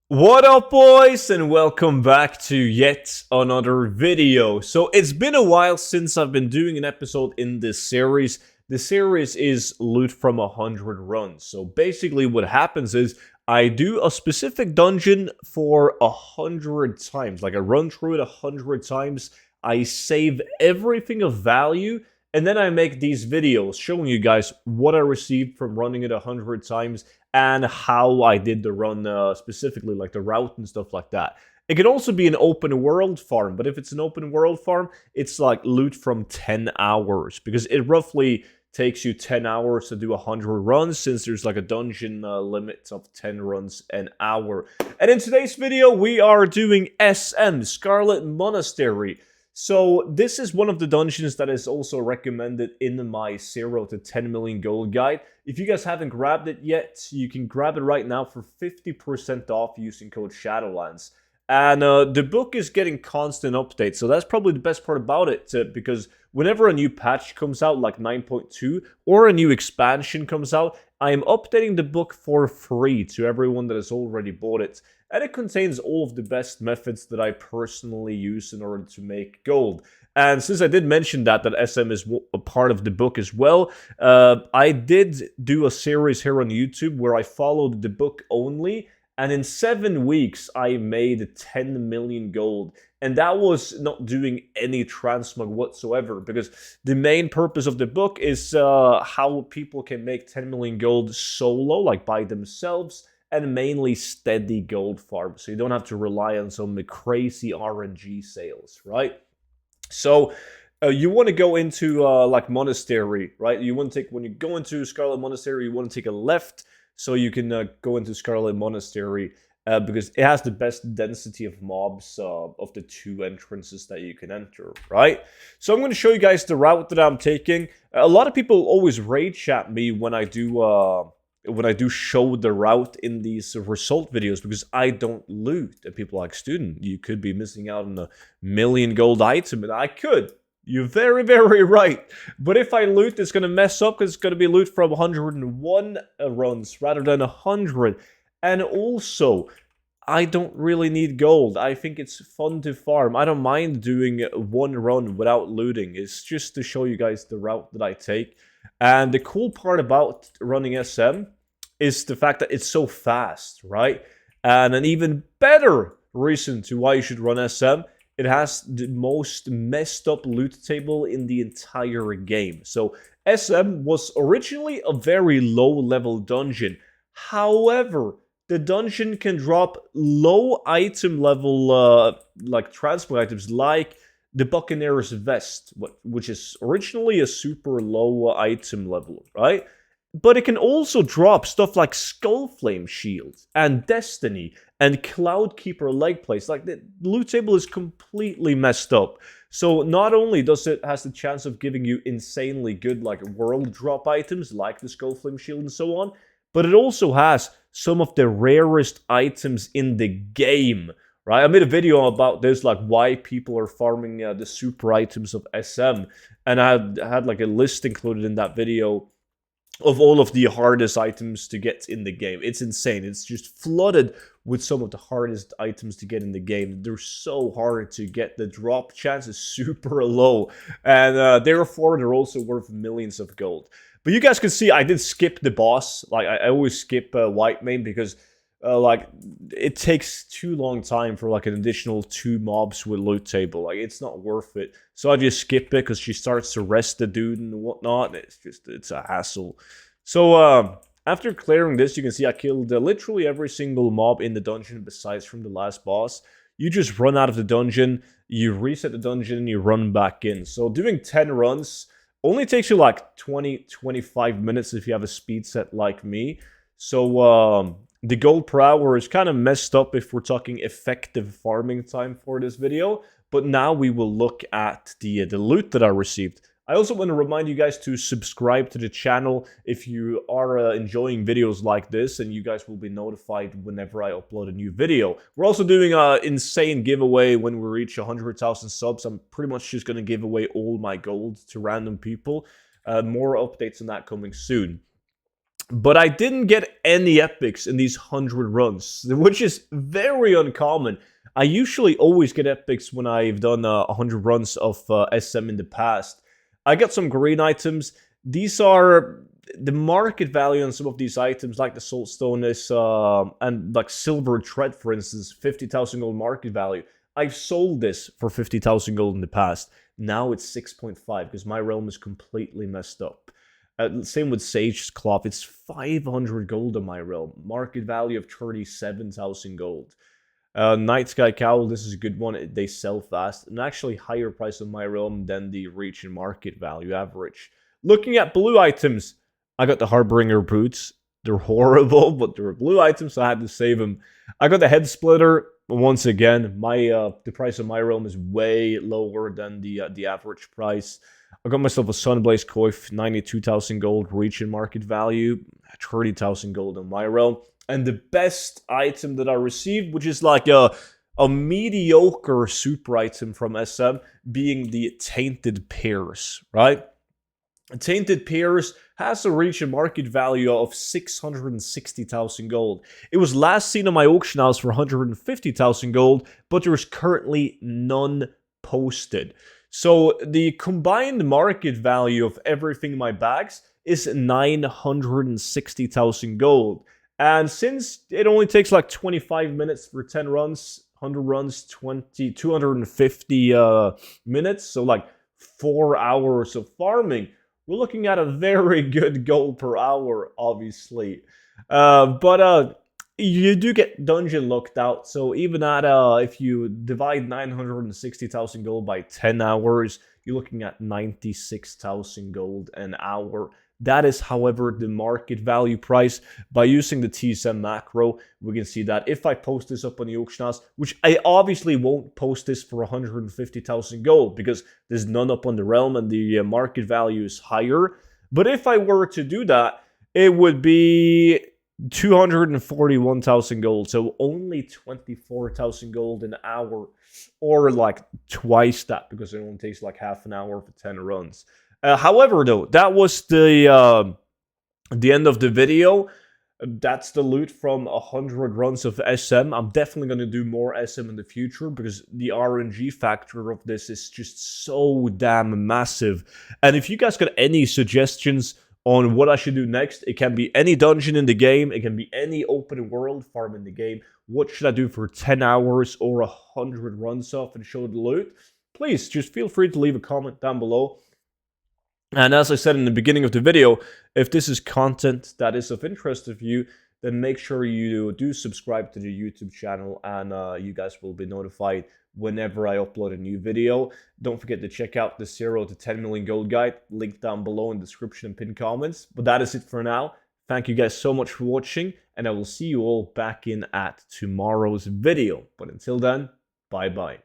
What up, boys, and welcome back to yet another video. So it's been a while since I've been doing an episode in this series. The series is loot from 100 runs. So basically what happens is I do a specific dungeon for 100 times. Like I run through it 100 times. I save everything of value, and then I make these videos showing you guys what I received from running it 100 times and how I did the run specifically, like the route and stuff like that. It can also be an open world farm, but if it's an open world farm, it's like loot from 10 hours because it roughly takes you 10 hours to do 100 runs since there's like a dungeon limit of 10 runs an hour. And in today's video, we are doing SM, Scarlet Monastery. So this is one of the dungeons that is also recommended in my 0 to 10 million gold guide. If you guys haven't grabbed it yet, you can grab it right now for 50% off using code Shadowlands. And the book is getting constant updates, so that's probably the best part about it, because whenever a new patch comes out, like 9.2, or a new expansion comes out, I am updating the book for free to everyone that has already bought it. And it contains all of the best methods that I personally use in order to make gold. And since I did mention that SM is a part of the book as well, I did do a series here on YouTube where I followed the book only, and in 7 weeks I made 10 million gold. And that was not doing any transmog whatsoever, because the main purpose of the book is how people can make 10 million gold solo, like by themselves, and mainly steady gold farm, so you don't have to rely on some crazy RNG sales, right? So you want to go into like Monastery, right? You want to take, when you go into Scarlet Monastery, you want to take a left so you can go into Scarlet Monastery because it has the best density of mobs of the two entrances that you can enter, right? So I'm going to show you guys the route that I'm taking. A lot of people always rage at me when I do show the route in these result videos because I don't loot. And people are like, student, you could be missing out on a million gold item. And I could. You're very, very right. But if I loot, it's going to mess up because it's going to be loot from 101 runs rather than 100. And also, I don't really need gold. I think it's fun to farm. I don't mind doing one run without looting. It's just to show you guys the route that I take. And the cool part about running SM is the fact that it's so fast, right? And an even better reason to why you should run SM, it has the most messed up loot table in the entire game. So SM was originally a very low level dungeon. However, the dungeon can drop low item level like transport items like the Buccaneer's Vest, which is originally a super low item level, right? But it can also drop stuff like Skullflame Shield and Destiny and Cloudkeeper leg plates. Like the loot table is completely messed up. So not only does it has the chance of giving you insanely good like world drop items like the Skullflame Shield and so on, but it also has some of the rarest items in the game. Right, I made a video about this, like why people are farming the super items of SM, and I had like a list included in that video of all of the hardest items to get in the game. It's insane. It's just flooded with some of the hardest items to get in the game. They're so hard to get. The drop chance is super low, and therefore they're also worth millions of gold. But you guys can see I did skip the boss. Like I always skip white main because like it takes too long time for like an additional 2 mobs with loot table. Like it's not worth it. So I just skip it because she starts to rest the dude and whatnot. It's a hassle. So after clearing this, you can see I killed literally every single mob in the dungeon besides from the last boss. You just run out of the dungeon, you reset the dungeon, and you run back in. So doing 10 runs only takes you like 20-25 minutes if you have a speed set like me. So the gold per hour is kind of messed up if we're talking effective farming time for this video. But now we will look at the loot that I received. I also want to remind you guys to subscribe to the channel if you are enjoying videos like this, and you guys will be notified whenever I upload a new video. We're also doing an insane giveaway when we reach 100,000 subs. I'm pretty much just going to give away all my gold to random people. More updates on that coming soon. But I didn't get any epics in these 100 runs, which is very uncommon. I usually always get epics when I've done 100 runs of SM in the past. I got some green items. These are the market value on some of these items, like the Soulstone is, and like Silver Thread, for instance, 50,000 gold market value. I've sold this for 50,000 gold in the past. Now it's 6.5 because my realm is completely messed up. Same with Sage's Cloth. It's 500 gold on my realm. Market value of 37,000 gold. Night Sky Cowl, this is a good one. They sell fast. And actually higher price on my realm than the reach and market value average. Looking at blue items, I got the Harbinger boots. They're horrible, but they're blue items, so I had to save them. I got the Head Splitter. Once again, the price of my realm is way lower than the average price. I got myself a Sunblaze Coif, 92,000 gold, reach and market value, 30,000 gold on my realm. And the best item that I received, which is like a mediocre super item from SM, being the Tainted Pears, right? Tainted Pears has a reach and market value of 660,000 gold. It was last seen on my auction house for 150,000 gold, but there is currently none posted. So the combined market value of everything in my bags is 960,000 gold. And since it only takes like 25 minutes for 10 runs, 100 runs, 250 minutes, so like 4 hours of farming, we're looking at a very good gold per hour, obviously. But you do get dungeon locked out, so even at, if you divide 960,000 gold by 10 hours, you're looking at 96,000 gold an hour. That is, however, the market value price. By using the TSM macro, we can see that if I post this up on the auction house, which I obviously won't post this for 150,000 gold because there's none up on the realm and the market value is higher. But if I were to do that, it would be 241,000 gold, so only 24,000 gold an hour, or like twice that because it only takes like half an hour for 10 runs. However, though, that was the end of the video. That's the loot from 100 runs of SM. I'm definitely going to do more SM in the future because the RNG factor of this is just so damn massive. And if you guys got any suggestions on what I should do next, it can be any dungeon in the game, it can be any open world farm in the game. What should I do for 10 hours or 100 runs off and show the loot? Please, just feel free to leave a comment down below. And as I said in the beginning of the video, if this is content that is of interest to you, then make sure you do subscribe to the YouTube channel and you guys will be notified whenever I upload a new video. Don't forget to check out the 0 to 10 million gold guide, link down below in the description and pinned comments. But that is it for now. Thank you guys so much for watching, and I will see you all back in at tomorrow's video. But until then, bye-bye.